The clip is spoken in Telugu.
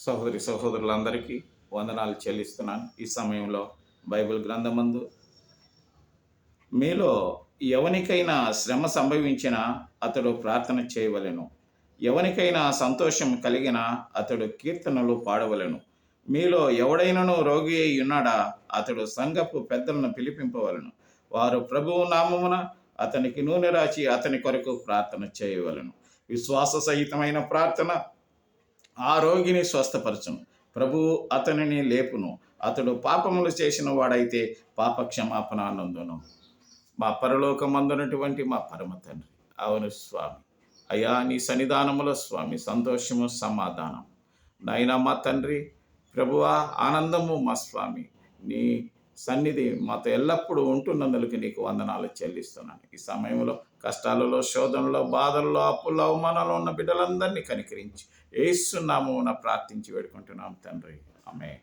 సహోదరి సహోదరులందరికీ వందనాలు చెల్లిస్తున్నాను. ఈ సమయంలో బైబిల్ గ్రంథమందు మీలో ఎవనికైనా శ్రమ సంభవించినా అతడు ప్రార్థన చేయవలెను. ఎవనికైనా సంతోషం కలిగినా అతడు కీర్తనలు పాడవలెను. మీలో ఎవడైనను రోగి అయి ఉన్నాడా అతడు సంఘపు పెద్దలను పిలిపింపవలెను. వారు ప్రభువు నామమున అతనికి నూనె రాచి అతని కొరకు ప్రార్థన చేయవలెను. విశ్వాస సహితమైన ప్రార్థన ఆ రోగిని స్వస్థపరచును. ప్రభువు అతనిని లేపును. అతడు పాపములు చేసిన వాడైతే పాప క్షమాపణ నందును. మా పరలోకమందునటువంటి మా పరమ తండ్రి, అవును స్వామి, అయ్యా నీ సన్నిధానములో స్వామి సంతోషము సమాధానం. నాయనా మా తండ్రి, ప్రభువా ఆనందము మా స్వామి, నీ సన్నిధి మాతో ఎల్లప్పుడూ ఉంటున్నందుకు నీకు వందనాలు చెల్లిస్తున్నాను. ఈ సమయంలో కష్టాలలో, శోధనలో, బాధల్లో, అప్పుల్లో, అవమానాలు ఉన్న బిడ్డలందరినీ కనికరించి యేసు నామమున ప్రార్థించి వేడుకుంటున్నాం తండ్రి. ఆమేన్.